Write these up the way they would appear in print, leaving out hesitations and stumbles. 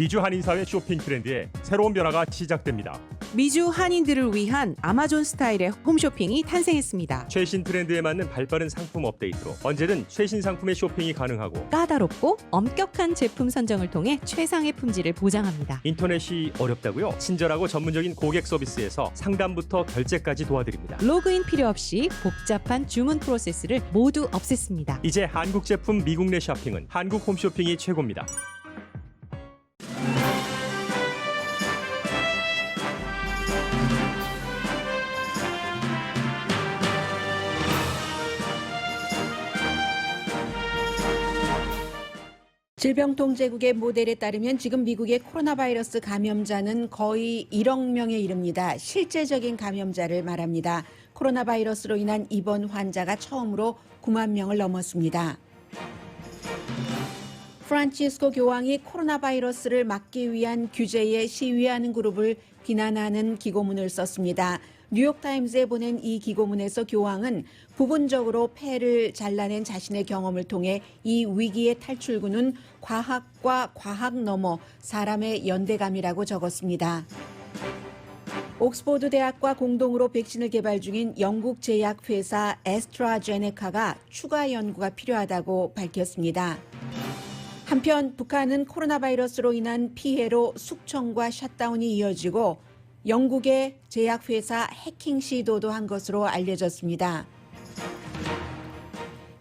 미주 한인사회 쇼핑 트렌드에 새로운 변화가 시작됩니다. 미주 한인들을 위한 아마존 스타일의 홈쇼핑이 탄생했습니다. 최신 트렌드에 맞는 발빠른 상품 업데이트로 언제든 최신 상품의 쇼핑이 가능하고 까다롭고 엄격한 제품 선정을 통해 최상의 품질을 보장합니다. 인터넷이 어렵다고요? 친절하고 전문적인 고객 서비스에서 상담부터 결제까지 도와드립니다. 로그인 필요 없이 복잡한 주문 프로세스를 모두 없앴습니다. 이제 한국 제품 미국 내 쇼핑은 한국 홈쇼핑이 최고입니다. 질병통제국의 모델에 따르면 지금 미국의 코로나 바이러스 감염자는 거의 1억 명에 이릅니다. 실제적인 감염자를 말합니다. 코로나 바이러스로 인한 입원 환자가 처음으로 9만 명을 넘었습니다. 프란치스코 교황이 코로나 바이러스를 막기 위한 규제에 시위하는 그룹을 비난하는 기고문을 썼습니다. 뉴욕타임즈에 보낸 이 기고문에서 교황은 부분적으로 폐를 잘라낸 자신의 경험을 통해 이 위기의 탈출구는 과학과 과학 너머 사람의 연대감이라고 적었습니다. 옥스포드 대학과 공동으로 백신을 개발 중인 영국 제약회사 애스트라제네카가 추가 연구가 필요하다고 밝혔습니다. 한편 북한은 코로나 바이러스로 인한 피해로 숙청과 셧다운이 이어지고 영국의 제약회사 해킹 시도도 한 것으로 알려졌습니다.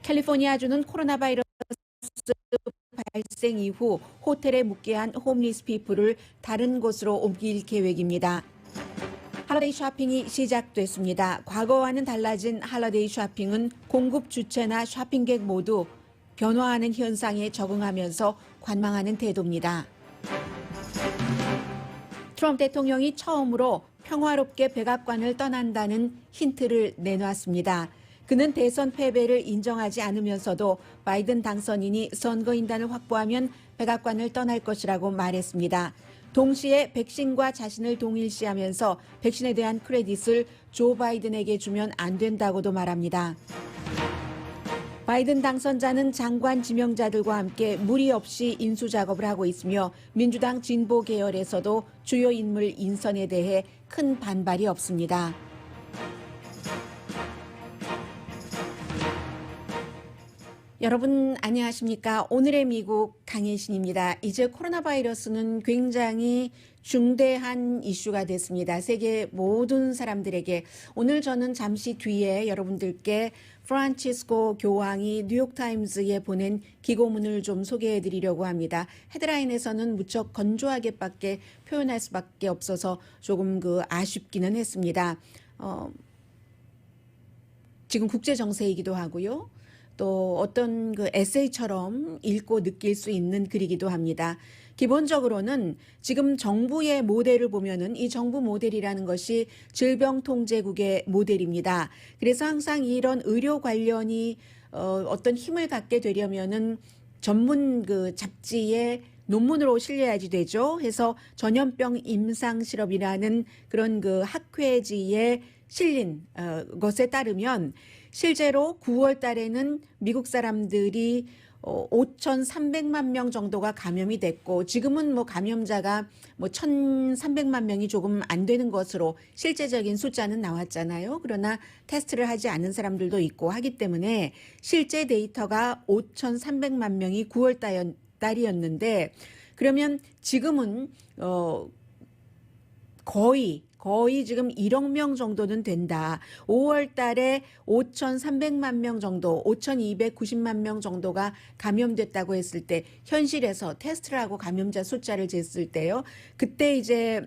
캘리포니아주는 코로나 바이러스 발생 이후 호텔에 묵게 한 홈리스 피플을 다른 곳으로 옮길 계획입니다. 할러데이 쇼핑이 시작됐습니다. 과거와는 달라진 할러데이 쇼핑은 공급 주체나 쇼핑객 모두 변화하는 현상에 적응하면서 관망하는 태도입니다. 트럼프 대통령이 처음으로 평화롭게 백악관을 떠난다는 힌트를 내놨습니다. 그는 대선 패배를 인정하지 않으면서도 바이든 당선인이 선거인단을 확보하면 백악관을 떠날 것이라고 말했습니다. 동시에 백신과 자신을 동일시하면서 백신에 대한 크레딧을 조 바이든에게 주면 안 된다고도 말합니다. 바이든 당선자는 장관 지명자들과 함께 무리 없이 인수 작업을 하고 있으며 민주당 진보 계열에서도 주요 인물 인선에 대해 큰 반발이 없습니다. 여러분 안녕하십니까? 오늘의 미국 강혜신입니다. 이제 코로나 바이러스는 굉장히 중대한 이슈가 됐습니다. 세계 모든 사람들에게. 오늘 저는 잠시 뒤에 여러분들께 프란치스코 교황이 뉴욕타임즈에 보낸 기고문을 좀 소개해 드리려고 합니다. 헤드라인에서는 무척 건조하게밖에 표현할 수밖에 없어서 조금 아쉽기는 했습니다. 지금 국제 정세이기도 하고요. 또 어떤 에세이처럼 읽고 느낄 수 있는 글이기도 합니다. 기본적으로는 지금 정부의 모델을 보면은 이 정부 모델이라는 것이 질병통제국의 모델입니다. 그래서 항상 이런 의료 관련이 어떤 힘을 갖게 되려면은 전문 잡지의 논문으로 실려야지 되죠. 해서 전염병 임상 실험이라는 그런 학회지에 실린 것에 따르면 실제로 9월 달에는 미국 사람들이 5,300만 명 정도가 감염이 됐고 지금은 감염자가 1,300만 명이 조금 안 되는 것으로 실제적인 숫자는 나왔잖아요. 그러나 테스트를 하지 않은 사람들도 있고 하기 때문에 실제 데이터가 5,300만 명이 9월 달이었는데 그러면 지금은 거의 지금 1억 명 정도는 된다. 5월 달에 5,300만 명 정도, 5,290만 명 정도가 감염됐다고 했을 때 현실에서 테스트를 하고 감염자 숫자를 쟀을 때요. 그때 이제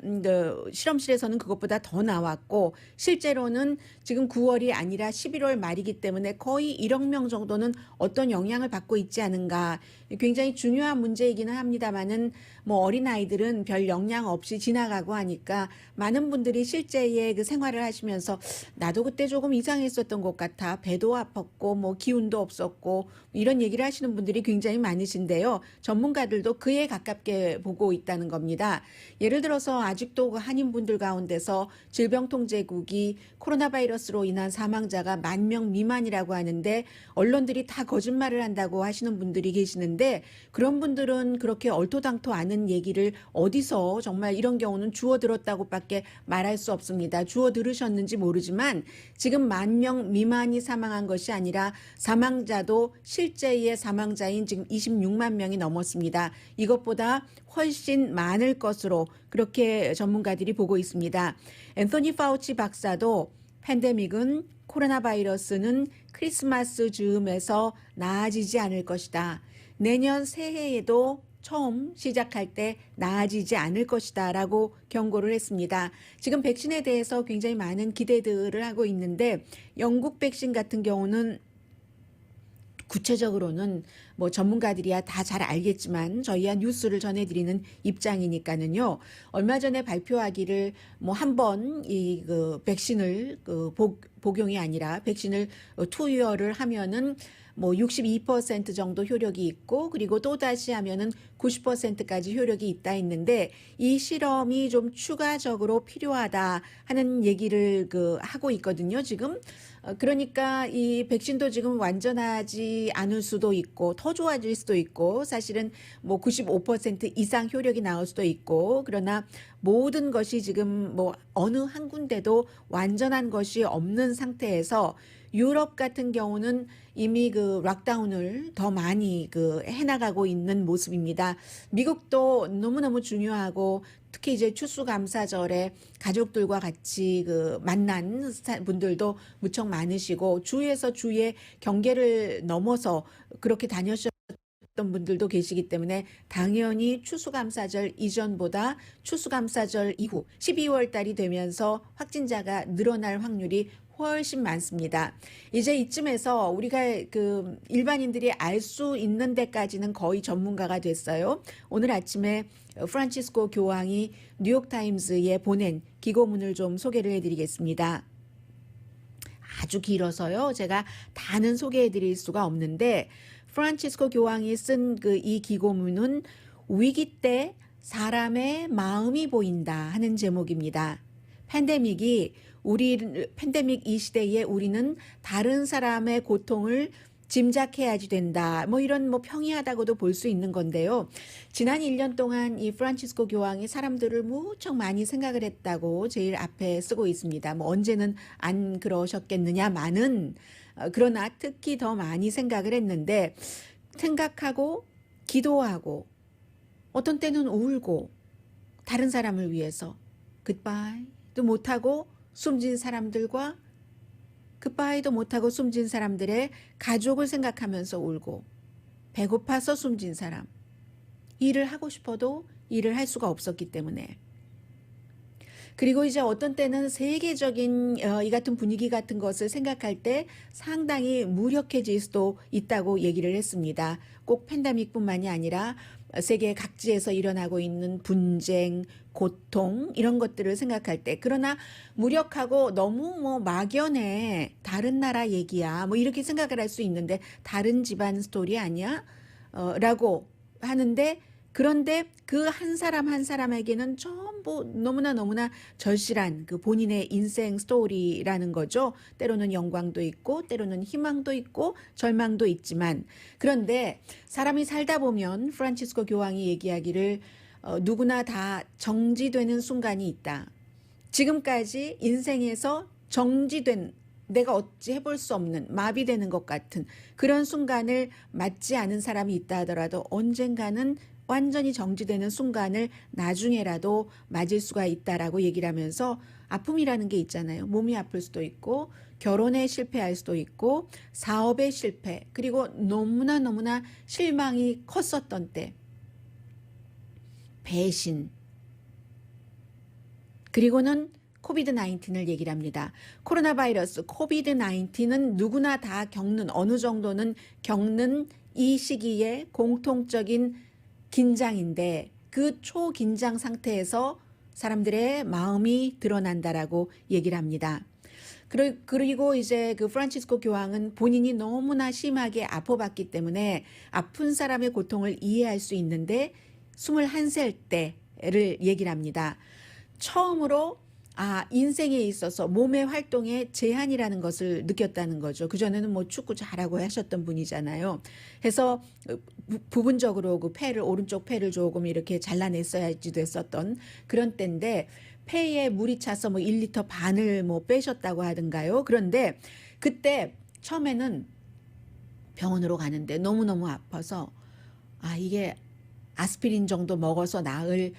실험실에서는 그것보다 더 나왔고 실제로는 지금 9월이 아니라 11월 말이기 때문에 거의 1억 명 정도는 어떤 영향을 받고 있지 않은가. 굉장히 중요한 문제이기는 합니다만은 어린아이들은 별 영향 없이 지나가고 하니까 많은 분들이 분들이 실제의 그 생활을 하시면서 나도 그때 조금 이상했었던 것 같아. 배도 아팠고 뭐 기운도 없었고 이런 얘기를 하시는 분들이 굉장히 많으신데요. 전문가들도 그에 가깝게 보고 있다는 겁니다. 예를 들어서 아직도 그 한인분들 가운데서 질병통제국이 코로나 바이러스로 인한 사망자가 10,000명 미만이라고 하는데 언론들이 다 거짓말을 한다고 하시는 분들이 계시는데 그런 분들은 그렇게 얼토당토 않은 얘기를 어디서 정말 이런 경우는 주워 들었다고밖에 말할 수 없습니다. 주워 들으셨는지 모르지만 지금 10,000명 미만이 사망한 것이 아니라 사망자도 실제의 사망자인 지금 26만 명이 넘었습니다. 이것보다 훨씬 많을 것으로 그렇게 전문가들이 보고 있습니다. 앤서니 파우치 박사도 팬데믹은 코로나 바이러스는 크리스마스 즈음에서 나아지지 않을 것이다. 내년 새해에도 처음 시작할 때 나아지지 않을 것이다 라고 경고를 했습니다. 지금 백신에 대해서 굉장히 많은 기대들을 하고 있는데 영국 백신 같은 경우는 구체적으로는 뭐 전문가들이야 다 잘 알겠지만 저희야 뉴스를 전해드리는 입장이니까는요. 얼마 전에 발표하기를 뭐 한 번 이 그 백신을 복용이 아니라 백신을 투여를 하면은 뭐 62% 정도 효력이 있고 그리고 또 다시 하면은 90%까지 효력이 있다 했는데 이 실험이 좀 추가적으로 필요하다 하는 얘기를 하고 있거든요. 지금 그러니까 이 백신도 지금 완전하지 않을 수도 있고 더 좋아질 수도 있고 사실은 뭐 95% 이상 효력이 나올 수도 있고 그러나 모든 것이 지금 뭐 어느 한 군데도 완전한 것이 없는 상태에서 유럽 같은 경우는 이미 락다운을 더 많이 해나가고 있는 모습입니다. 미국도 너무너무 중요하고 특히 이제 추수감사절에 가족들과 같이 만난 분들도 무척 많으시고 주에서 주에 경계를 넘어서 그렇게 다녔었던 분들도 계시기 때문에 당연히 추수감사절 이전보다 추수감사절 이후 12월 달이 되면서 확진자가 늘어날 확률이 훨씬 많습니다. 이제 이쯤에서 우리가 일반인들이 알 수 있는 데까지는 거의 전문가가 됐어요. 오늘 아침에 프란치스코 교황이 뉴욕타임즈에 보낸 기고문을 좀 소개를 해드리겠습니다. 아주 길어서요. 제가 다는 소개해드릴 수가 없는데 프란치스코 교황이 쓴 이 기고문은 위기 때 사람의 마음이 보인다 하는 제목입니다. 팬데믹 이 시대에 우리는 다른 사람의 고통을 짐작해야지 된다. 뭐 이런 평이하다고도 볼 수 있는 건데요. 지난 1년 동안 이 프란치스코 교황이 사람들을 무척 많이 생각을 했다고 제일 앞에 쓰고 있습니다. 뭐 언제는 안 그러셨겠느냐마는 그러나 특히 더 많이 생각을 했는데 생각하고 기도하고 어떤 때는 울고 다른 사람을 위해서 굿바이도 못하고 숨진 사람들과 굿바이도 못하고 숨진 사람들의 가족을 생각하면서 울고 배고파서 숨진 사람 일을 하고 싶어도 일을 할 수가 없었기 때문에 그리고 이제 어떤 때는 세계적인 이 같은 분위기 같은 것을 생각할 때 상당히 무력해질 수도 있다고 얘기를 했습니다. 꼭 팬데믹뿐만이 아니라 세계 각지에서 일어나고 있는 분쟁, 고통 이런 것들을 생각할 때 그러나 무력하고 너무 막연해 다른 나라 얘기야 이렇게 생각을 할 수 있는데 다른 집안 스토리 아니야? 라고 하는데 그런데 그 한 사람 한 사람에게는 전부 너무나 절실한 본인의 인생 스토리라는 거죠. 때로는 영광도 있고 때로는 희망도 있고 절망도 있지만 그런데 사람이 살다 보면 프란치스코 교황이 얘기하기를 누구나 다 정지되는 순간이 있다. 지금까지 인생에서 정지된 내가 어찌 해볼 수 없는 마비되는 것 같은 그런 순간을 맞지 않은 사람이 있다 하더라도 언젠가는 완전히 정지되는 순간을 나중에라도 맞을 수가 있다라고 얘기를 하면서 아픔이라는 게 있잖아요. 몸이 아플 수도 있고 결혼에 실패할 수도 있고 사업에 실패 그리고 너무나 실망이 컸었던 때 배신 그리고는 코비드-19을 얘기를 합니다. 코로나 바이러스 코비드-19은 누구나 다 겪는 어느 정도는 겪는 이 시기에 공통적인 긴장인데 그 초긴장 상태에서 사람들의 마음이 드러난다라고 얘기를 합니다. 그리고 이제 그 프란치스코 교황은 본인이 너무나 심하게 아파봤기 때문에 아픈 사람의 고통을 이해할 수 있는데 21살 때를 얘기를 합니다. 처음으로 인생에 있어서 몸의 활동에 제한이라는 것을 느꼈다는 거죠. 그전에는 뭐 축구 잘하고 하셨던 분이잖아요. 해서 부분적으로 그 오른쪽 폐를 조금 이렇게 잘라냈어야지 됐었던 그런 때인데 폐에 물이 차서 뭐 1리터 반을 뭐 빼셨다고 하던가요. 그런데 그때 처음에는 병원으로 가는데 너무너무 아파서 이게 아스피린 정도 먹어서 나을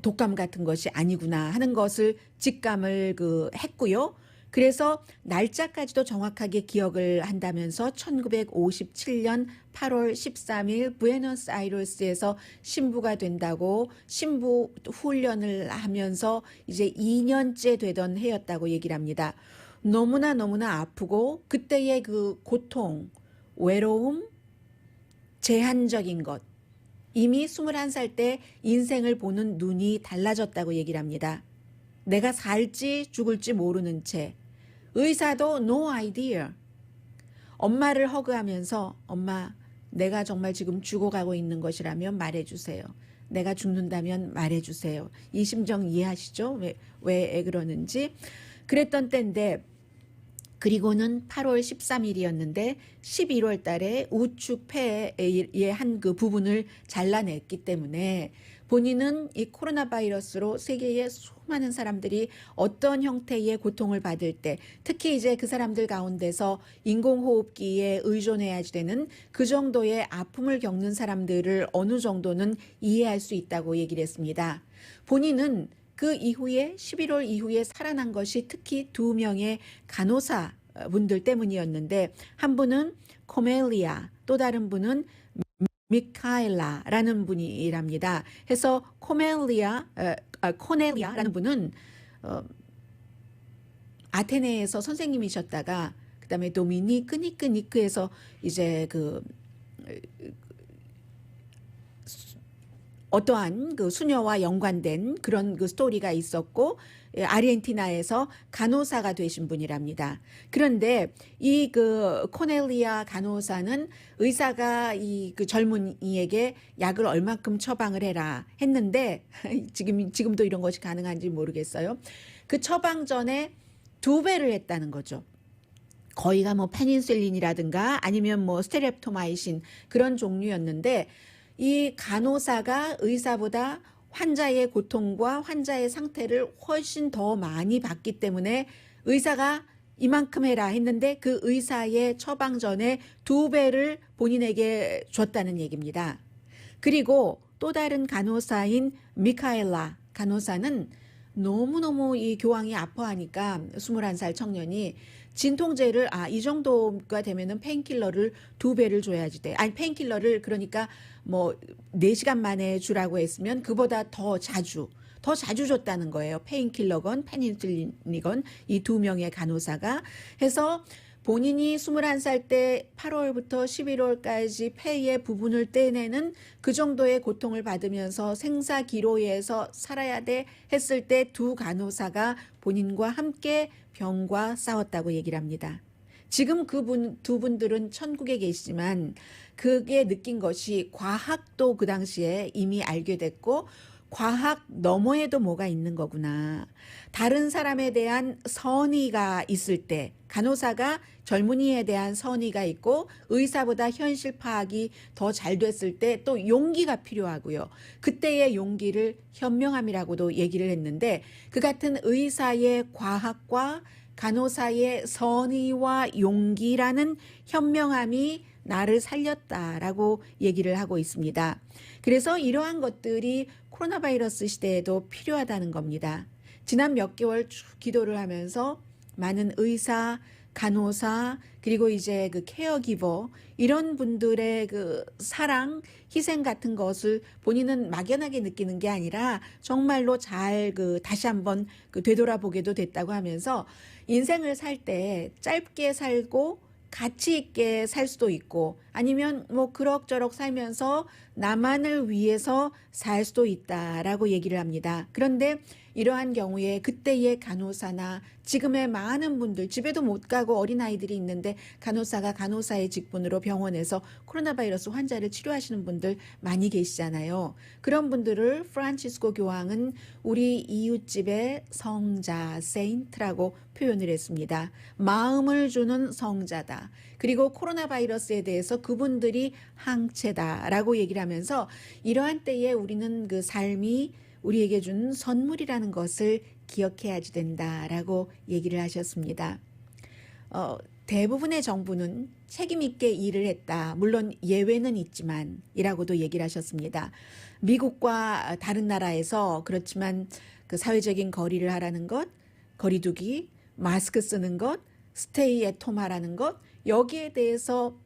독감 같은 것이 아니구나 하는 것을 직감을 했고요. 그래서 날짜까지도 정확하게 기억을 한다면서 1957년 8월 13일 부에노스아이레스에서 신부가 된다고 신부 훈련을 하면서 이제 2년째 되던 해였다고 얘기를 합니다. 너무나 아프고 그때의 그 고통, 외로움, 제한적인 것, 이미 21살 때 인생을 보는 눈이 달라졌다고 얘기를 합니다. 내가 살지 죽을지 모르는 채. 의사도 no idea. 엄마를 허그하면서 엄마 내가 정말 지금 죽어가고 있는 것이라면 말해주세요. 내가 죽는다면 말해주세요. 이 심정 이해하시죠? 왜 그러는지. 그랬던 때인데 그리고는 8월 13일이었는데 11월 달에 우측 폐의 한 그 부분을 잘라냈기 때문에 본인은 이 코로나 바이러스로 세계의 수많은 사람들이 어떤 형태의 고통을 받을 때 특히 이제 그 사람들 가운데서 인공호흡기에 의존해야 되는 그 정도의 아픔을 겪는 사람들을 어느 정도는 이해할 수 있다고 얘기를 했습니다. 본인은 그 이후에 11월 이후에 살아난 것이 특히 2명의 간호사 분들 때문이었는데 한 분은 코멜리아 또 다른 분은 미카엘라라는 분이랍니다. 해서 코넬리아라는 분은 아테네에서 선생님이셨다가 그다음에 도미니크에서 이제 어떠한 그 수녀와 연관된 그런 그 스토리가 있었고 아르헨티나에서 간호사가 되신 분이랍니다. 그런데 이 그 코넬리아 간호사는 의사가 이 그 젊은이에게 약을 얼마큼 처방을 해라 했는데 지금도 이런 것이 가능한지 모르겠어요. 그 처방 전에 2배를 했다는 거죠. 거의가 뭐 페니실린이라든가 아니면 뭐 스테렙토마이신 그런 종류였는데 이 간호사가 의사보다 환자의 고통과 환자의 상태를 훨씬 더 많이 봤기 때문에 의사가 이만큼 해라 했는데 그 의사의 처방 전에 2배를 본인에게 줬다는 얘기입니다. 그리고 또 다른 간호사인 미카엘라 간호사는 너무너무 이 교황이 아파하니까 21살 청년이 진통제를 이 정도가 되면은 페인킬러를 2배를 줘야지 돼. 페인킬러를 그러니까 뭐 4시간 만에 주라고 했으면 그보다 더 자주 줬다는 거예요. 페인킬러건 페니실린이건 이 2명의 간호사가 해서 본인이 21살 때 8월부터 11월까지 폐의 부분을 떼내는 그 정도의 고통을 받으면서 생사기로에서 살아야 돼 했을 때 2 간호사가 본인과 함께 병과 싸웠다고 얘기를 합니다. 지금 두 분들은 천국에 계시지만 그게 느낀 것이 과학도 그 당시에 이미 알게 됐고 과학 너머에도 뭐가 있는 거구나. 다른 사람에 대한 선의가 있을 때 간호사가 젊은이에 대한 선의가 있고 의사보다 현실 파악이 더 잘 됐을 때 또 용기가 필요하고요. 그때의 용기를 현명함이라고도 얘기를 했는데 그 같은 의사의 과학과 간호사의 선의와 용기라는 현명함이 나를 살렸다라고 얘기를 하고 있습니다. 그래서 이러한 것들이 코로나 바이러스 시대에도 필요하다는 겁니다. 지난 몇 개월 쭉 기도를 하면서 많은 의사, 간호사, 그리고 이제 그 케어기버 이런 분들의 그 사랑, 희생 같은 것을 본인은 막연하게 느끼는 게 아니라 정말로 잘 다시 한번 되돌아보게도 됐다고 하면서 인생을 살 때 짧게 살고 가치 있게 살 수도 있고 아니면 뭐 그럭저럭 살면서 나만을 위해서 살 수도 있다라고 얘기를 합니다. 그런데 이러한 경우에 그때의 간호사나 지금의 많은 분들, 집에도 못 가고 어린아이들이 있는데 간호사가 간호사의 직분으로 병원에서 코로나 바이러스 환자를 치료하시는 분들 많이 계시잖아요. 그런 분들을 프란치스코 교황은 우리 이웃집의 성자, 세인트라고 표현을 했습니다. 마음을 주는 성자다. 그리고 코로나 바이러스에 대해서 그분들이 항체다라고 얘기를 하면서 이러한 때에 우리는 그 삶이 우리에게 준 선물이라는 것을 기억해야지 된다라고 얘기를 하셨습니다. 대부분의 정부는 책임 있게 일을 했다. 물론 예외는 있지만 이라고도 얘기를 하셨습니다. 미국과 다른 나라에서 그렇지만 그 사회적인 거리를 하라는 것, 거리두기, 마스크 쓰는 것, 스테이 앳 홈 하라는 것, 여기에 대해서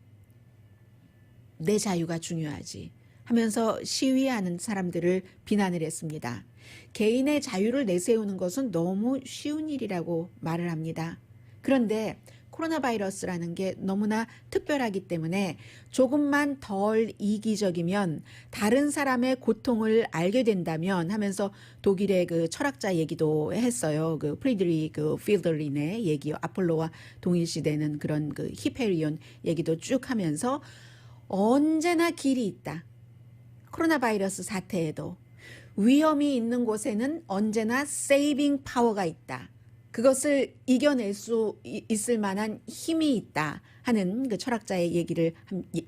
내 자유가 중요하지 하면서 시위하는 사람들을 비난을 했습니다. 개인의 자유를 내세우는 것은 너무 쉬운 일이라고 말을 합니다. 그런데 코로나 바이러스라는 게 너무나 특별하기 때문에 조금만 덜 이기적이면 다른 사람의 고통을 알게 된다면 하면서 독일의 그 철학자 얘기도 했어요. 그 프리드리히 필더린의 얘기, 아폴로와 동일시되는 그런 그 히페리온 얘기도 쭉 하면서 언제나 길이 있다. 코로나 바이러스 사태에도 위험이 있는 곳에는 언제나 세이빙 파워가 있다. 그것을 이겨낼 수 있을 만한 힘이 있다 하는 그 철학자의 얘기를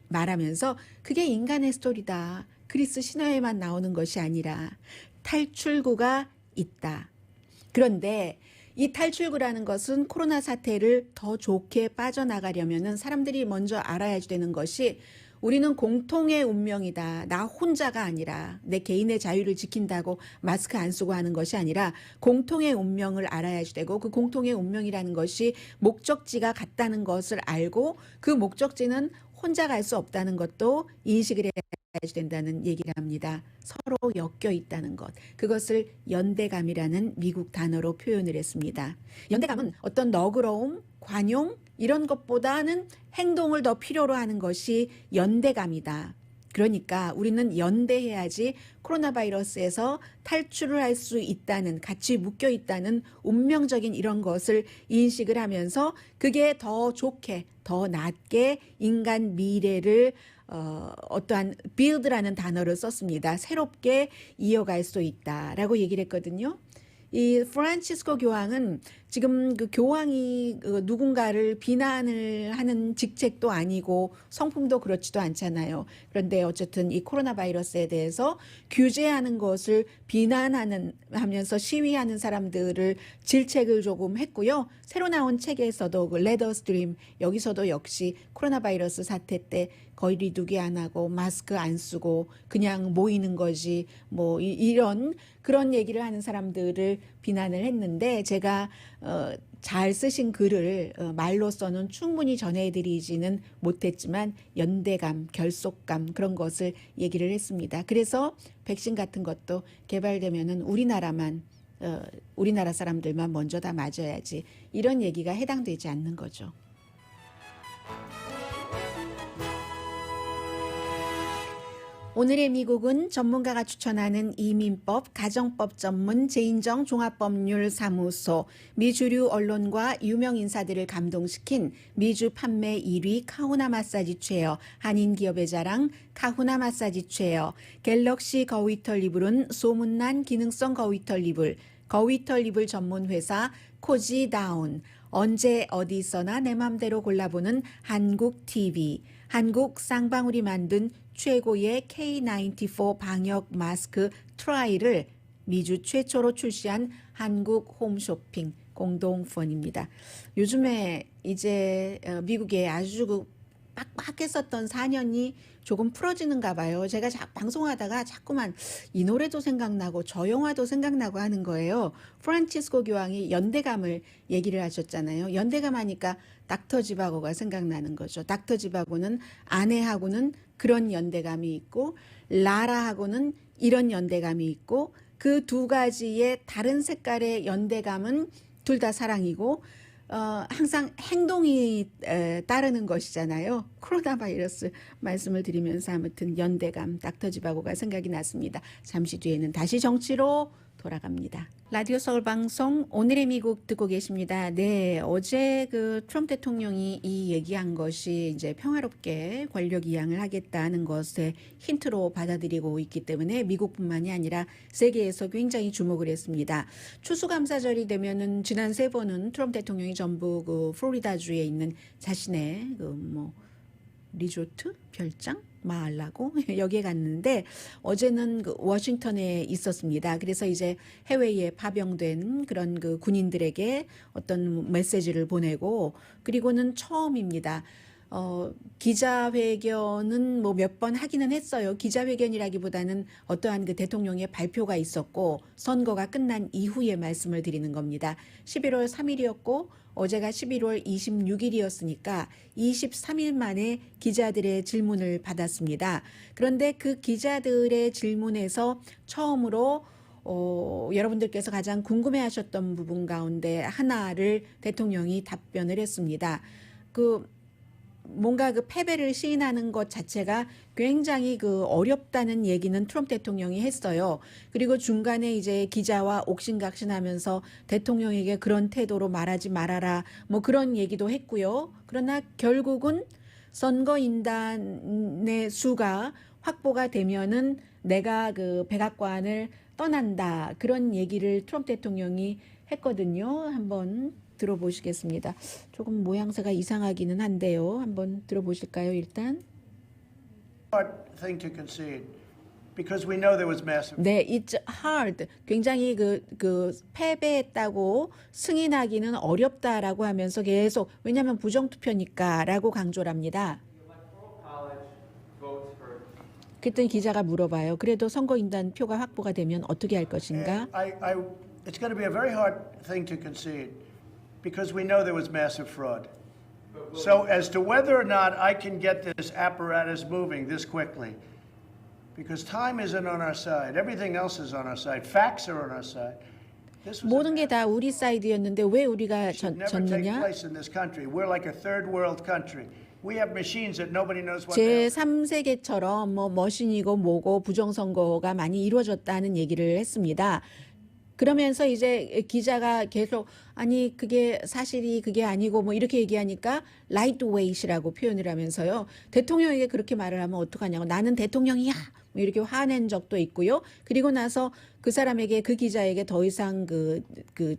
말하면서 그게 인간의 스토리다. 그리스 신화에만 나오는 것이 아니라 탈출구가 있다. 그런데 이 탈출구라는 것은 코로나 사태를 더 좋게 빠져나가려면 사람들이 먼저 알아야 되는 것이 우리는 공통의 운명이다. 나 혼자가 아니라 내 개인의 자유를 지킨다고 마스크 안 쓰고 하는 것이 아니라 공통의 운명을 알아야 되고 그 공통의 운명이라는 것이 목적지가 같다는 것을 알고 그 목적지는 혼자 갈 수 없다는 것도 인식을 해야 된다는 얘기를 합니다. 서로 엮여 있다는 것. 그것을 연대감이라는 미국 단어로 표현을 했습니다. 연대감은 어떤 너그러움, 관용 이런 것보다는 행동을 더 필요로 하는 것이 연대감이다. 그러니까 우리는 연대해야지 코로나 바이러스에서 탈출을 할 수 있다는, 같이 묶여 있다는 운명적인 이런 것을 인식을 하면서 그게 더 좋게, 더 낫게 인간 미래를 어떠한 build라는 단어를 썼습니다. 새롭게 이어갈 수 있다라고 얘기를 했거든요. 이 프란치스코 교황은 지금 그 교황이 누군가를 비난을 하는 직책도 아니고 성품도 그렇지도 않잖아요. 그런데 어쨌든 이 코로나 바이러스에 대해서 규제하는 것을 비난하면서 시위하는 사람들을 질책을 조금 했고요. 새로 나온 책에서도 그 레더스 드림 여기서도 역시 코로나 바이러스 사태 때 거리두기 안 하고 마스크 안 쓰고 그냥 모이는 거지 뭐 이런 그런 얘기를 하는 사람들을 비난을 했는데 제가 잘 쓰신 글을 말로서는 충분히 전해드리지는 못했지만 연대감, 결속감 그런 것을 얘기를 했습니다. 그래서 백신 같은 것도 개발되면은 우리나라 사람들만 먼저 다 맞아야지 이런 얘기가 해당되지 않는 거죠. 오늘의 미국은 전문가가 추천하는 이민법, 가정법 전문 제인정 종합법률사무소, 미주류 언론과 유명 인사들을 감동시킨 미주 판매 1위 카후나 마사지 체어, 한인 기업의 자랑 카후나 마사지 체어, 갤럭시 거위털 이불은 소문난 기능성 거위털 이불, 거위털 이불 전문 회사 코지다운, 언제 어디서나 내 맘대로 골라보는 한국 TV, 한국 쌍방울이 만든 최고의 K94 방역 마스크 트라이를 미주 최초로 출시한 한국 홈쇼핑 공동펀입니다. 요즘에 이제 미국에 아주 빡빡했었던 4년이 조금 풀어지는가 봐요. 제가 방송하다가 자꾸만 이 노래도 생각나고 저 영화도 생각나고 하는 거예요. 프란치스코 교황이 연대감을 얘기를 하셨잖아요. 연대감 하니까 닥터 지바고가 생각나는 거죠. 닥터 지바고는 아내하고는 그런 연대감이 있고 라라하고는 이런 연대감이 있고 그 두 가지의 다른 색깔의 연대감은 둘 다 사랑이고 항상 행동이 따르는 것이잖아요. 코로나 바이러스 말씀을 드리면서 아무튼 연대감 닥터지바고가 생각이 났습니다. 잠시 뒤에는 다시 정치로 돌아갑니다. 라디오 서울 방송 오늘의 미국 듣고 계십니다. 네, 어제 그 트럼프 대통령이 이 얘기한 것이 이제 평화롭게 권력 이양을 하겠다는 것에 힌트로 받아들이고 있기 때문에 미국뿐만이 아니라 세계에서 굉장히 주목을 했습니다. 추수감사절이 되면은 지난 3번은 트럼프 대통령이 전부 그 플로리다주에 있는 자신의 그 리조트 별장 마을라고 여기에 갔는데 어제는 그 워싱턴에 있었습니다. 그래서 이제 해외에 파병된 그런 그 군인들에게 어떤 메시지를 보내고 그리고는 처음입니다. 기자회견은 뭐 몇 번 하기는 했어요. 기자회견이라기보다는 어떠한 그 대통령의 발표가 있었고 선거가 끝난 이후에 말씀을 드리는 겁니다. 11월 3일이었고 어제가 11월 26일이었으니까 23일 만에 기자들의 질문을 받았습니다. 그런데 그 기자들의 질문에서 처음으로 여러분들께서 가장 궁금해하셨던 부분 가운데 하나를 대통령이 답변을 했습니다. 뭔가 그 패배를 시인하는 것 자체가 굉장히 그 어렵다는 얘기는 트럼프 대통령이 했어요. 그리고 중간에 이제 기자와 옥신각신하면서 대통령에게 그런 태도로 말하지 말아라 뭐 그런 얘기도 했고요. 그러나 결국은 선거인단의 수가 확보가 되면은 내가 그 백악관을 떠난다 그런 얘기를 트럼프 대통령이 했거든요. 한번 들어보시겠습니다. 조금 모양새가 이상하기는 한데요. 한번 들어보실까요, 일단? Hard thing to concede because we know there was massive. 네, it's hard. 굉장히 그 패배했다고 승인하기는 어렵다라고 하면서 계속 왜냐하면 부정투표니까라고 강조를 합니다. 그랬더니 기자가 물어봐요. 그래도 선거인단 표가 확보가 되면 어떻게 할 것인가? It's going to be a very hard thing to concede because we know there was massive fraud. So as to whether or not I can get this apparatus moving this quickly, because time isn't on our side, everything else is on our side, facts are on our side. This was 모든 게 다 우리 사이드였는데 왜 우리가 should never take 졌느냐? place in this country. We're like a third world country. We have machines that nobody knows what they are. 제3세계처럼 뭐 머신이고 뭐고 부정선거가 많이 이루어졌다는 얘기를 했습니다. 그러면서 이제 기자가 계속 아니 그게 사실이 그게 아니고 뭐 이렇게 얘기하니까 lightweight이라고 표현을 하면서요. 대통령에게 그렇게 말을 하면 어떡하냐고 나는 대통령이야 뭐 이렇게 화낸 적도 있고요. 그리고 나서 그 사람에게 그 기자에게 더 이상 그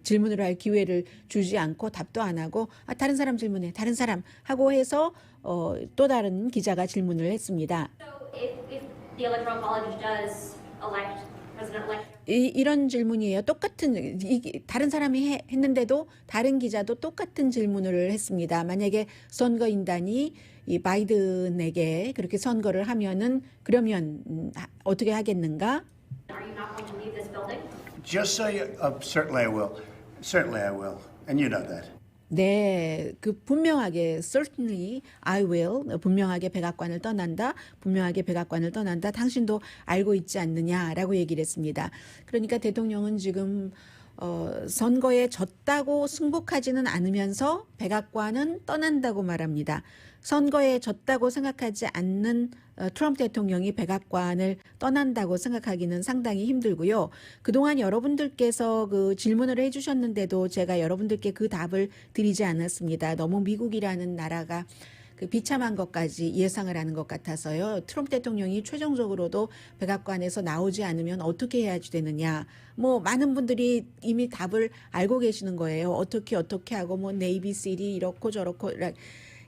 질문을 할 기회를 주지 않고 답도 안 하고 다른 사람 질문해 다른 사람 하고 해서 또 다른 기자가 질문을 했습니다. So if the Electoral College does elect President-elect 이런 질문이에요. 똑같은 다른 사람이 했는데도 다른 기자도 똑같은 질문을 했습니다. 만약에 선거인단이 이 바이든에게 그렇게 선거를 하면은 그러면 어떻게 하겠는가? are you not going to leave this building? Just so you, certainly I will. Certainly I will. And you know that. 네, 그 분명하게 certainly I will 분명하게 백악관을 떠난다. 분명하게 백악관을 떠난다. 당신도 알고 있지 않느냐라고 얘기를 했습니다. 그러니까 대통령은 지금 선거에 졌다고 승복하지는 않으면서 백악관은 떠난다고 말합니다. 선거에 졌다고 생각하지 않는 트럼프 대통령이 백악관을 떠난다고 생각하기는 상당히 힘들고요. 그동안 여러분들께서 그 질문을 해주셨는데도 제가 여러분들께 그 답을 드리지 않았습니다. 너무 미국이라는 나라가 그 비참한 것까지 예상을 하는 것 같아서요. 트럼프 대통령이 최종적으로도 백악관에서 나오지 않으면 어떻게 해야 되느냐. 뭐 많은 분들이 이미 답을 알고 계시는 거예요. 어떻게 하고 뭐 네이비실이 이렇고 저렇고.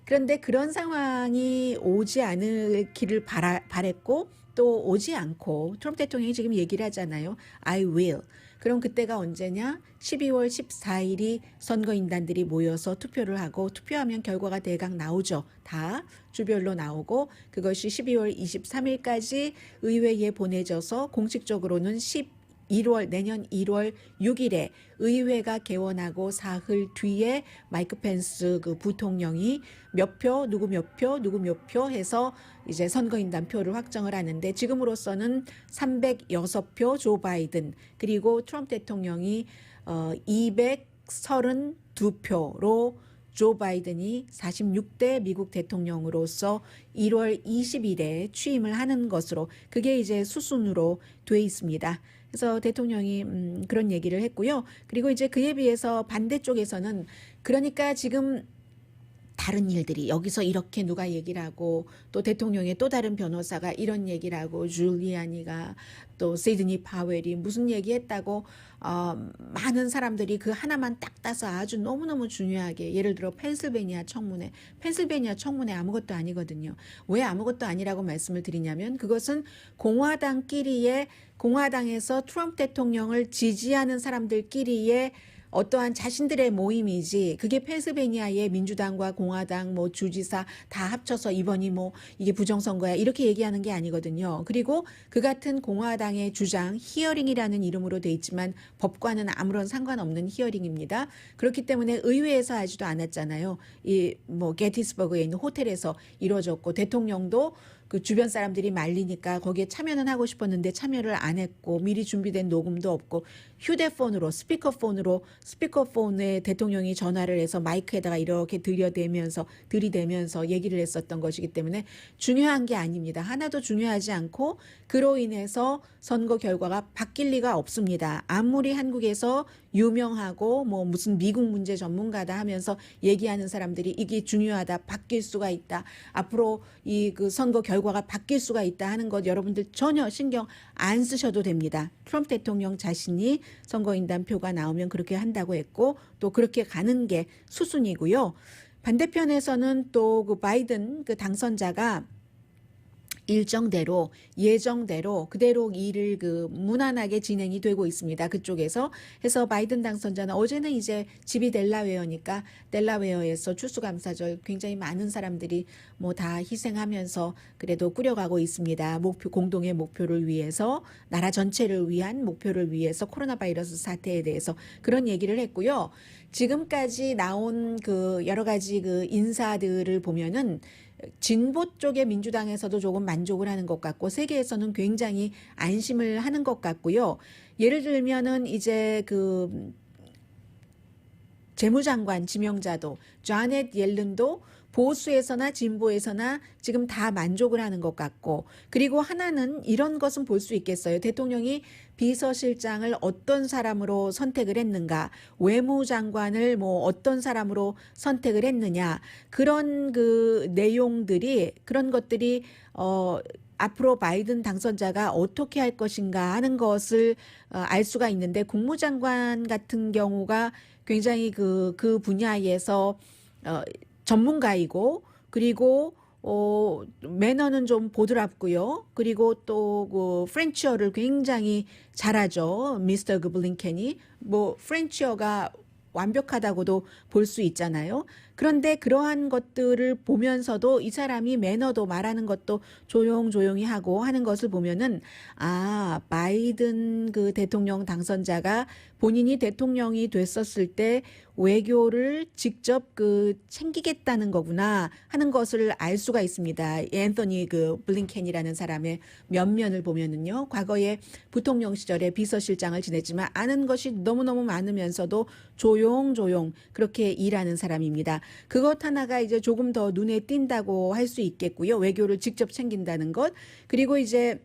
그런데 그런 상황이 오지 않기를 바랬고 또 오지 않고 트럼프 대통령이 지금 얘기를 하잖아요. I will. 그럼 그때가 언제냐? 12월 14일이 선거인단들이 모여서 투표를 하고 투표하면 결과가 대강 나오죠. 다 주별로 나오고 그것이 12월 23일까지 의회에 보내져서 공식적으로는 내년 1월 6일에 의회가 개원하고 사흘 뒤에 마이크 펜스 그 부통령이 몇 표, 누구 몇 표 해서 이제 선거인단 표를 확정을 하는데 지금으로서는 306표 조 바이든 그리고 트럼프 대통령이 132표로 조 바이든이 46대 미국 대통령으로서 1월 20일에 취임을 하는 것으로 그게 이제 수순으로 돼 있습니다. 그래서 대통령이 그런 얘기를 했고요. 그리고 이제 그에 비해서 반대쪽에서는 그러니까 지금 다른 일들이 여기서 이렇게 누가 얘기를 하고 또 대통령의 또 다른 변호사가 이런 얘기를 하고 줄리아니가 또 시드니 파웰이 무슨 얘기했다고 많은 사람들이 그 하나만 딱 따서 아주 너무너무 중요하게 예를 들어 펜실베니아 청문회 아무것도 아니거든요. 왜 아무것도 아니라고 말씀을 드리냐면 그것은 공화당에서 트럼프 대통령을 지지하는 사람들끼리의 어떠한 자신들의 모임이지 그게 펜실베니아의 민주당과 공화당 뭐 주지사 다 합쳐서 이번이 뭐 이게 부정선거야 이렇게 얘기하는 게 아니거든요. 그리고 그 같은 공화당의 주장 히어링이라는 이름으로 돼 있지만 법과는 아무런 상관없는 히어링입니다. 그렇기 때문에 의회에서 하지도 않았잖아요. 이 뭐 게티스버그에 있는 호텔에서 이루어졌고 대통령도 그 주변 사람들이 말리니까 거기에 참여는 하고 싶었는데 참여를 안 했고 미리 준비된 녹음도 없고 휴대폰으로 스피커폰에 대통령이 전화를 해서 마이크에다가 이렇게 들이대면서 얘기를 했었던 것이기 때문에 중요한 게 아닙니다. 하나도 중요하지 않고 그로 인해서 선거 결과가 바뀔 리가 없습니다. 아무리 한국에서 유명하고 뭐 무슨 미국 문제 전문가다 하면서 얘기하는 사람들이 이게 중요하다, 바뀔 수가 있다, 앞으로 이 그 선거 결과가 바뀔 수가 있다 하는 것 여러분들 전혀 신경 안 쓰셔도 됩니다. 트럼프 대통령 자신이 선거인단 표가 나오면 그렇게 한다고 했고 또 그렇게 가는 게 수순이고요. 반대편에서는 또 그 바이든 그 당선자가 예정대로 그대로 일을 그 무난하게 진행이 되고 있습니다. 그쪽에서 해서 바이든 당선자는 어제는 이제 집이 델라웨어니까 델라웨어에서 추수감사절 굉장히 많은 사람들이 뭐 다 희생하면서 그래도 꾸려가고 있습니다. 공동의 목표를 위해서 나라 전체를 위한 목표를 위해서 코로나 바이러스 사태에 대해서 그런 얘기를 했고요. 지금까지 나온 그 여러 가지 그 인사들을 보면은 진보 쪽의 민주당에서도 조금 만족을 하는 것 같고 세계에서는 굉장히 안심을 하는 것 같고요. 예를 들면은 이제 그 재무장관 지명자도 자넷 옐런도 보수에서나 진보에서나 지금 다 만족을 하는 것 같고 그리고 하나는 이런 것은 볼 수 있겠어요. 대통령이 비서실장을 어떤 사람으로 선택을 했는가, 외무장관을 뭐 어떤 사람으로 선택을 했느냐 그런 그 내용들이 그런 것들이 앞으로 바이든 당선자가 어떻게 할 것인가 하는 것을 알 수가 있는데 국무장관 같은 경우가 굉장히 그 분야에서 전문가이고 그리고 매너는 좀 보드랍고요. 그리고 또 그 프렌치어를 굉장히 잘하죠. 미스터 그 블링켄이 뭐 프렌치어가 완벽하다고도 볼 수 있잖아요. 그런데 그러한 것들을 보면서도 이 사람이 매너도 말하는 것도 조용조용히 하고 하는 것을 보면은 바이든 그 대통령 당선자가 본인이 대통령이 됐었을 때 외교를 직접 그 챙기겠다는 거구나 하는 것을 알 수가 있습니다. 앤서니 그 블링켄이라는 사람의 면면을 보면은요. 과거에 부통령 시절에 비서실장을 지냈지만 아는 것이 너무너무 많으면서도 조용조용 그렇게 일하는 사람입니다. 그것 하나가 이제 조금 더 눈에 띈다고 할 수 있겠고요. 외교를 직접 챙긴다는 것. 그리고 이제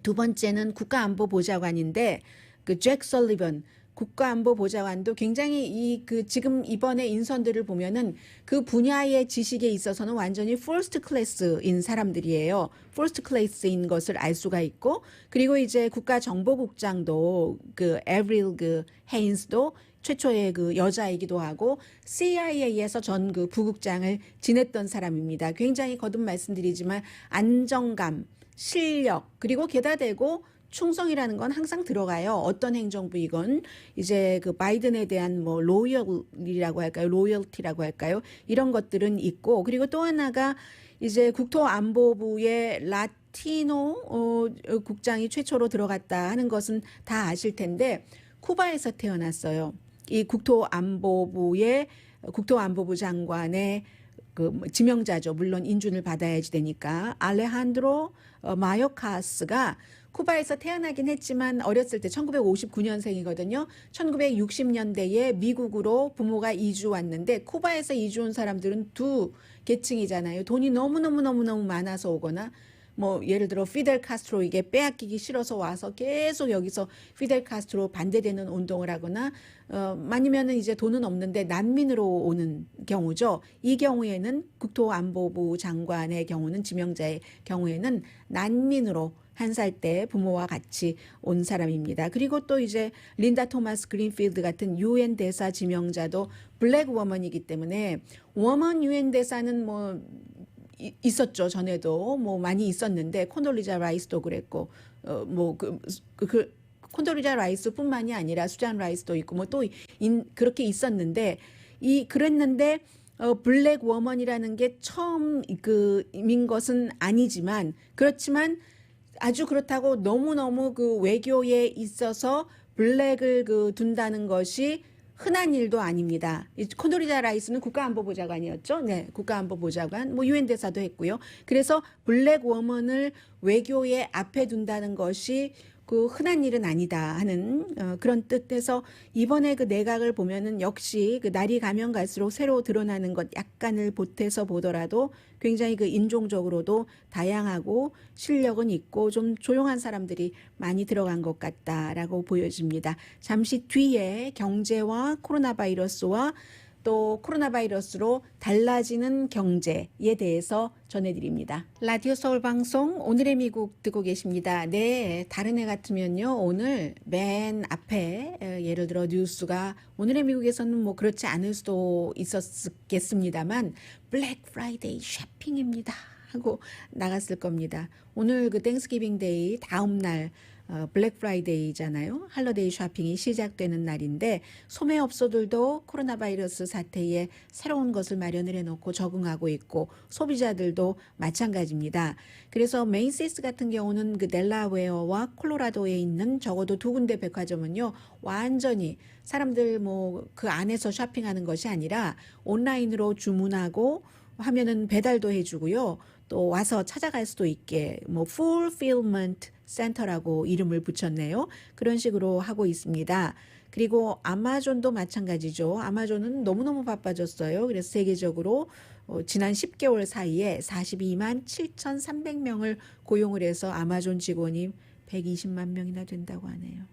두 번째는 국가안보보좌관인데 그 잭 설리번 국가안보보좌관도 굉장히 지금 이번에 인선들을 보면은 그 분야의 지식에 있어서는 완전히 first class인 사람들이에요. first class인 것을 알 수가 있고 그리고 이제 국가정보국장도 그 에브릴 그 헤인스도 최초의 그 여자이기도 하고 CIA에서 전 그 부국장을 지냈던 사람입니다. 굉장히 거듭 말씀드리지만 안정감, 실력 그리고 게다 대고 충성이라는 건 항상 들어가요. 어떤 행정부이건 이제 그 바이든에 대한 뭐 로열이라고 할까요? 로열티라고 할까요? 이런 것들은 있고 그리고 또 하나가 이제 국토안보부의 라티노 국장이 최초로 들어갔다 하는 것은 다 아실 텐데 쿠바에서 태어났어요. 이 국토안보부 장관의 그 지명자죠. 물론 인준을 받아야지 되니까 알레한드로 마요카스가 쿠바에서 태어나긴 했지만 어렸을 때 1959년생이거든요. 1960년대에 미국으로 부모가 이주 왔는데 쿠바에서 이주 온 사람들은 두 계층이잖아요. 돈이 너무너무 많아서 오거나 뭐 예를 들어 피델 카스트로에게 빼앗기기 싫어서 와서 계속 여기서 피델 카스트로 반대되는 운동을 하거나 아니면은 이제 돈은 없는데 난민으로 오는 경우죠. 이 경우에는 국토안보부 장관의 경우는 지명자의 경우에는 난민으로 한 살 때 부모와 같이 온 사람입니다. 그리고 또 이제 린다 토마스 그린필드 같은 유엔 대사 지명자도 블랙 워먼이기 때문에 워먼 유엔 대사는 뭐 있었죠. 전에도 뭐 많이 있었는데 콘돌리자 라이스도 그랬고 콘돌리자 라이스뿐만이 아니라 수잔 라이스도 있고 뭐 또 그렇게 있었는데 그랬는데 블랙 워먼이라는 게 처음 인 것은 아니지만 그렇지만 아주 그렇다고 너무너무 그 외교에 있어서 블랙을 둔다는 것이 흔한 일도 아닙니다. 콘돌리자 라이스는 국가안보보좌관이었죠. 네, 국가안보보좌관, 뭐 유엔 대사도 했고요. 그래서 블랙 워먼을 외교의 앞에 둔다는 것이 흔한 일은 아니다 하는 그런 뜻에서 이번에 그 내각을 보면은 역시 날이 가면 갈수록 새로 드러나는 것 약간을 보태서 보더라도 굉장히 인종적으로도 다양하고 실력은 있고 좀 조용한 사람들이 많이 들어간 것 같다라고 보여집니다. 잠시 뒤에 경제와 코로나 바이러스와 또 코로나 바이러스로 달라지는 경제에 대해서 전해드립니다. 라디오 서울 방송 오늘의 미국 듣고 계십니다. 네, 다른 해 같으면요. 오늘 맨 앞에 예를 들어 뉴스가 오늘의 미국에서는 뭐 그렇지 않을 수도 있었겠습니다만 블랙 프라이데이 쇼핑입니다 하고 나갔을 겁니다. 오늘 땡스기빙 데이 다음 날 블랙 프라이데이잖아요. 할러데이 쇼핑이 시작되는 날인데 소매업소들도 코로나 바이러스 사태에 새로운 것을 마련을 해놓고 적응하고 있고 소비자들도 마찬가지입니다. 그래서 메이시스 같은 경우는 델라웨어와 콜로라도에 있는 적어도 두 군데 백화점은요. 완전히 사람들 뭐 그 안에서 쇼핑하는 것이 아니라 온라인으로 주문하고 하면은 배달도 해주고요. 또 와서 찾아갈 수도 있게 뭐 fulfillment 센터라고 이름을 붙였네요. 그런 식으로 하고 있습니다. 그리고 아마존도 마찬가지죠. 아마존은 너무너무 바빠졌어요. 그래서 세계적으로 지난 10개월 사이에 42만 7,300명을 고용을 해서 아마존 직원이 120만 명이나 된다고 하네요.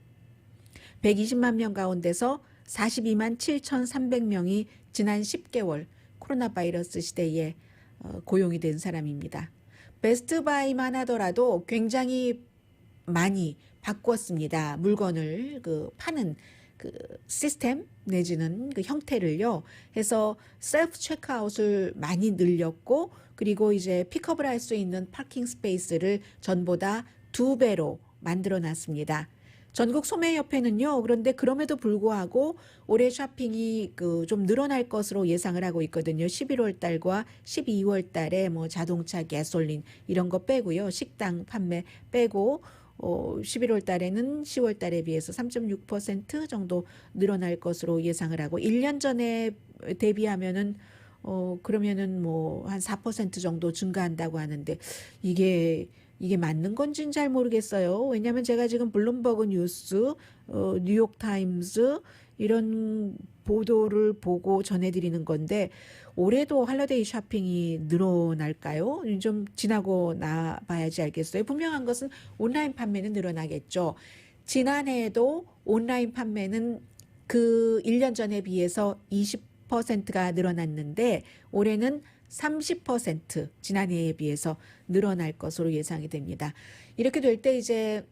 120만 명 가운데서 42만 7,300명이 지난 10개월 코로나 바이러스 시대에 고용이 된 사람입니다. 베스트바이만 하더라도 굉장히 많이 바꿨습니다. 물건을 파는 시스템 내지는 형태를요. 해서 셀프 체크아웃을 많이 늘렸고 그리고 이제 픽업을 할 수 있는 파킹 스페이스를 전보다 2배로 만들어 놨습니다. 전국 소매협회는요. 그런데 그럼에도 불구하고 올해 쇼핑이 좀 늘어날 것으로 예상을 하고 있거든요. 11월 달과 12월 달에 뭐 자동차, 가솔린 이런 거 빼고요. 식당 판매 빼고 11월 달에는 10월 달에 비해서 3.6% 정도 늘어날 것으로 예상을 하고 1년 전에 대비하면은 그러면은 뭐 한 4% 정도 증가한다고 하는데 이게 맞는 건지는 잘 모르겠어요. 왜냐하면 제가 지금 블룸버그 뉴스, 뉴욕타임스 이런 보도를 보고 전해드리는 건데 올해도 할러데이 쇼핑이 늘어날까요? 좀 지나고 나봐야지 알겠어요. 분명한 것은 온라인 판매는 늘어나겠죠. 지난해에도 온라인 판매는 1년 전에 비해서 20%가 늘어났는데 올해는 30% 지난해에 비해서 늘어날 것으로 예상이 됩니다. 이렇게 될 때 이제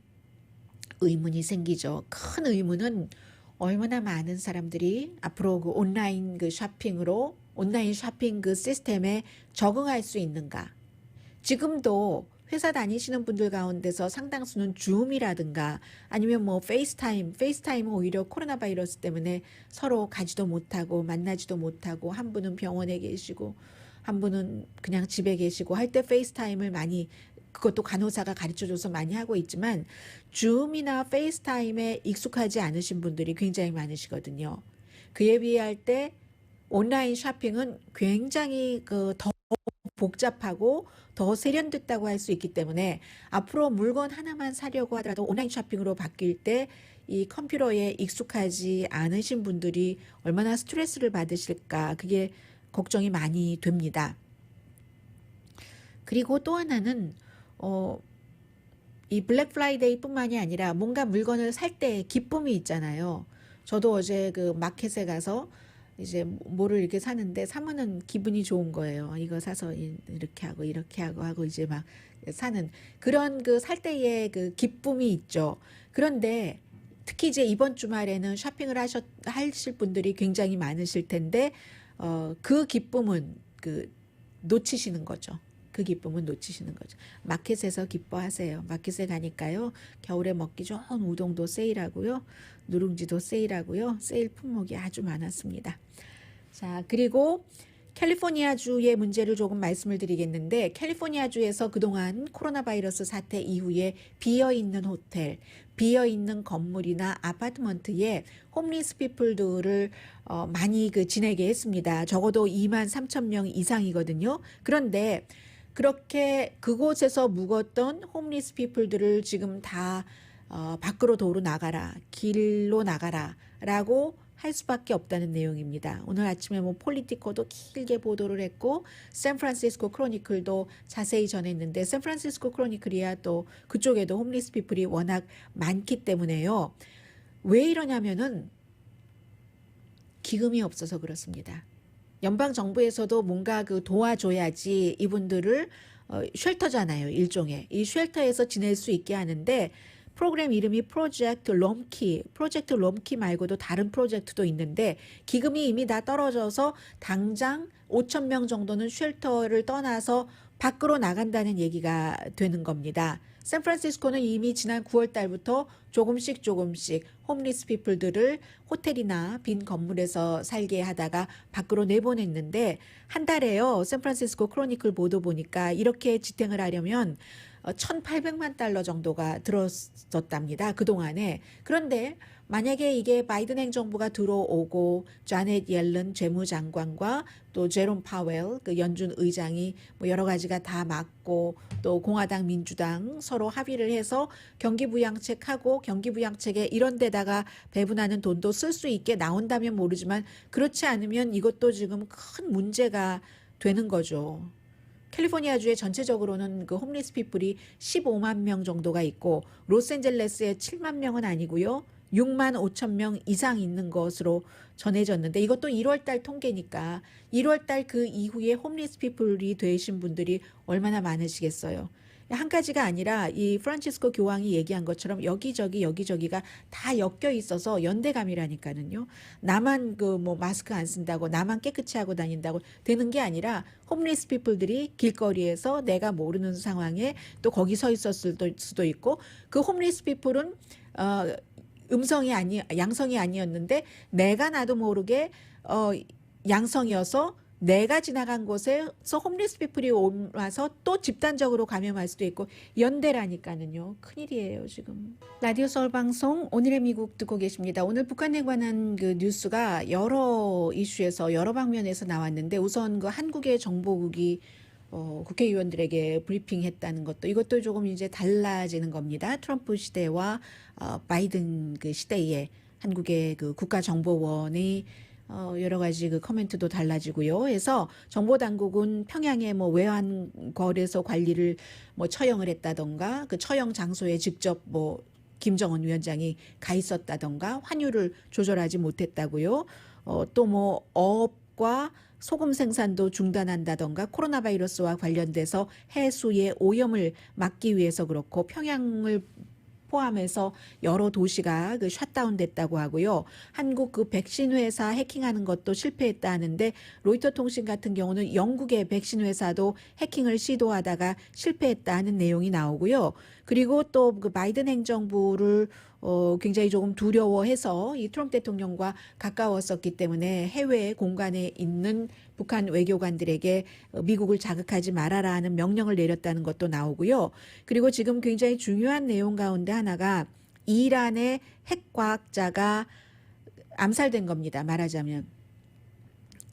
의문이 생기죠. 큰 의문은 얼마나 많은 사람들이 앞으로 온라인 쇼핑으로 온라인 쇼핑 시스템에 적응할 수 있는가. 지금도 회사 다니시는 분들 가운데서 상당수는 줌이라든가 아니면 뭐 페이스타임은 오히려 코로나 바이러스 때문에 서로 가지도 못하고 만나지도 못하고 한 분은 병원에 계시고 한 분은 그냥 집에 계시고 할 때 페이스타임을 많이 그것도 간호사가 가르쳐줘서 많이 하고 있지만 줌이나 페이스타임에 익숙하지 않으신 분들이 굉장히 많으시거든요. 그에 비할 때 온라인 쇼핑은 굉장히 더 복잡하고 더 세련됐다고 할 수 있기 때문에 앞으로 물건 하나만 사려고 하더라도 온라인 쇼핑으로 바뀔 때 이 컴퓨터에 익숙하지 않으신 분들이 얼마나 스트레스를 받으실까 그게 걱정이 많이 됩니다. 그리고 또 하나는 이 블랙 프라이데이뿐만이 아니라 뭔가 물건을 살 때 기쁨이 있잖아요. 저도 어제 그 마켓에 가서 이제 뭐를 이렇게 사는데 사면은 기분이 좋은 거예요. 이거 사서 이렇게 하고 이렇게 하고 이제 막 사는 그런 그 살 때의 그 기쁨이 있죠. 그런데 특히 이제 이번 주말에는 쇼핑을 하실 분들이 굉장히 많으실 텐데 그 기쁨은 그 놓치시는 거죠. 그 기쁨은 놓치시는 거죠. 마켓에서 기뻐하세요. 마켓에 가니까요. 겨울에 먹기 좋은 우동도 세일하고요. 누룽지도 세일하고요. 세일 품목이 아주 많았습니다. 자, 그리고 캘리포니아주의 문제를 조금 말씀을 드리겠는데 캘리포니아주에서 그동안 코로나 바이러스 사태 이후에 비어있는 호텔, 비어있는 건물이나 아파트먼트에 홈리스 피플들을 많이 지내게 했습니다. 적어도 23,000명 이상이거든요. 그런데 그렇게 그곳에서 묵었던 홈리스 피플들을 지금 다 밖으로 도로 나가라, 길로 나가라 라고 할 수밖에 없다는 내용입니다. 오늘 아침에 폴리티코도 길게 보도를 했고 샌프란시스코 크로니클도 자세히 전했는데 샌프란시스코 크로니클이야 또 그쪽에도 홈리스 피플이 워낙 많기 때문에요. 왜 이러냐면은 기금이 없어서 그렇습니다. 연방 정부에서도 뭔가 도와줘야지 이분들을 쉘터잖아요. 일종의 이 쉘터에서 지낼 수 있게 하는데 프로그램 이름이 프로젝트 롬키 말고도 다른 프로젝트도 있는데 기금이 이미 다 떨어져서 당장 5,000명 정도는 쉘터를 떠나서 밖으로 나간다는 얘기가 되는 겁니다. 샌프란시스코는 이미 지난 9월 달부터 조금씩 홈리스 피플들을 호텔이나 빈 건물에서 살게 하다가 밖으로 내보냈는데 한 달에요. 샌프란시스코 크로니클 보도 보니까 이렇게 지탱을 하려면 1,800만 달러 정도가 들었었답니다. 그동안에. 그런데 만약에 이게 바이든 행정부가 들어오고 자넷 옐런 재무장관과 또 제롬 파웰 그 연준 의장이 여러 가지가 다 맞고 또 공화당 민주당 서로 합의를 해서 경기부양책하고 경기부양책에 이런 데다가 배분하는 돈도 쓸 수 있게 나온다면 모르지만 그렇지 않으면 이것도 지금 큰 문제가 되는 거죠. 캘리포니아주에 전체적으로는 그 홈리스 피플이 15만 명 정도가 있고 로스앤젤레스에 7만 명은 아니고요. 6만 5천 명 이상 있는 것으로 전해졌는데 이것도 1월 달 통계니까 1월 달 그 이후에 홈리스 피플이 되신 분들이 얼마나 많으시겠어요. 한 가지가 아니라 이 프란치스코 교황이 얘기한 것처럼 여기저기가 다 엮여 있어서 연대감이라니까는요. 나만 마스크 안 쓴다고 나만 깨끗이 하고 다닌다고 되는 게 아니라 홈리스 피플들이 길거리에서 내가 모르는 상황에 또 거기 서 있었을 수도 있고 그 홈리스 피플은 양성이 아니었는데 내가 나도 모르게 양성이어서 내가 지나간 곳에서 홈리스 피플이 와서 또 집단적으로 감염할 수도 있고 연대라니까는요. 큰일이에요 지금. 라디오 서울 방송 오늘의 미국 듣고 계십니다. 오늘 북한에 관한 그 뉴스가 여러 이슈에서 여러 방면에서 나왔는데 우선 그 한국의 정보국이 국회의원들에게 브리핑했다는 것도 이것도 조금 이제 달라지는 겁니다. 트럼프 시대와 바이든 그 시대에 한국의 그 국가정보원이 여러 가지 그 커멘트도 달라지고요. 해서 정보당국은 평양에 외환 거래소 관리를 처형을 했다던가 그 처형 장소에 직접 김정은 위원장이 가 있었다던가 환율을 조절하지 못했다고요. 또 어업과 소금 생산도 중단한다던가 코로나 바이러스와 관련돼서 해수의 오염을 막기 위해서 그렇고 평양을 포함해서 여러 도시가 셧다운 됐다고 하고요. 한국 그 백신 회사 해킹하는 것도 실패했다 하는데 로이터 통신 같은 경우는 영국의 백신 회사도 해킹을 시도하다가 실패했다 하는 내용이 나오고요. 그리고 또 그 바이든 행정부를 굉장히 조금 두려워해서 이 트럼프 대통령과 가까웠었기 때문에 해외 공간에 있는 북한 외교관들에게 미국을 자극하지 말아라 하는 명령을 내렸다는 것도 나오고요. 그리고 지금 굉장히 중요한 내용 가운데 하나가 이란의 핵과학자가 암살된 겁니다. 말하자면.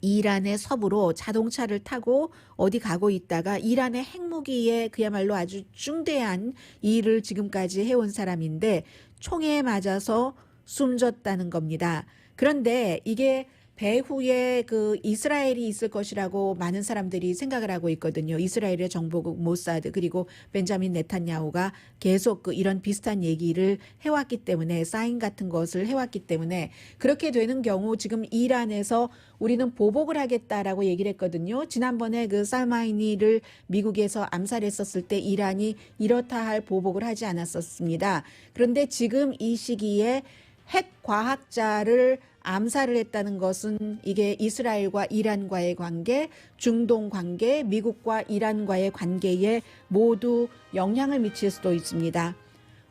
이란의 서부로 자동차를 타고 어디 가고 있다가 이란의 핵무기에 그야말로 아주 중대한 일을 지금까지 해온 사람인데 총에 맞아서 숨졌다는 겁니다. 그런데 이게 배후에 그 이스라엘이 있을 것이라고 많은 사람들이 생각을 하고 있거든요. 이스라엘의 정보국 모사드 그리고 벤자민 네탄야후가 계속 이런 비슷한 얘기를 해왔기 때문에 사인 같은 것을 해왔기 때문에 그렇게 되는 경우 지금 이란에서 우리는 보복을 하겠다라고 얘기를 했거든요. 지난번에 그 살마니를 미국에서 암살했었을 때 이란이 이렇다 할 보복을 하지 않았었습니다. 그런데 지금 이 시기에 핵 과학자를 암살을 했다는 것은 이게 이스라엘과 이란과의 관계, 중동 관계, 미국과 이란과의 관계에 모두 영향을 미칠 수도 있습니다.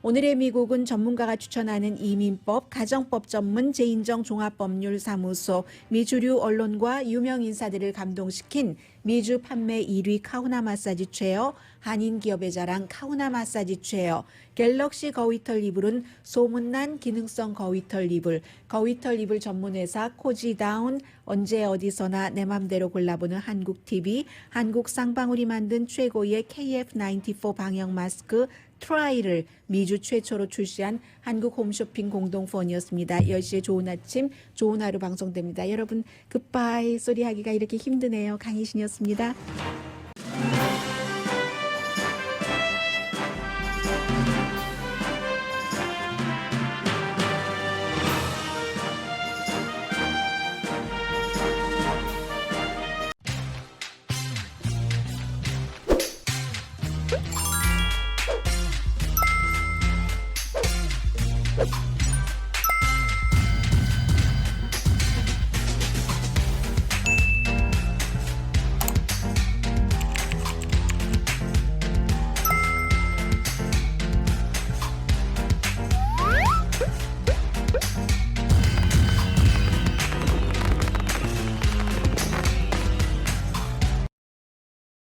오늘의 미국은 전문가가 추천하는 이민법, 가정법 전문 재인정 종합법률사무소, 미주류 언론과 유명 인사들을 감동시킨 미주 판매 1위 카우나 마사지 체어, 한인 기업의 자랑 카우나 마사지 체어, 갤럭시 거위털 이불은 소문난 기능성 거위털 이불, 거위털 이불 전문회사 코지다운, 언제 어디서나 내 맘대로 골라보는 한국TV, 한국 쌍방울이 만든 최고의 KF94 방역 마스크, 트라이를 미주 최초로 출시한 한국 홈쇼핑 공동폰이었습니다. 10시에 좋은 아침, 좋은 하루 방송됩니다. 여러분 굿바이 소리 하기가 이렇게 힘드네요. 강희신이었습니다.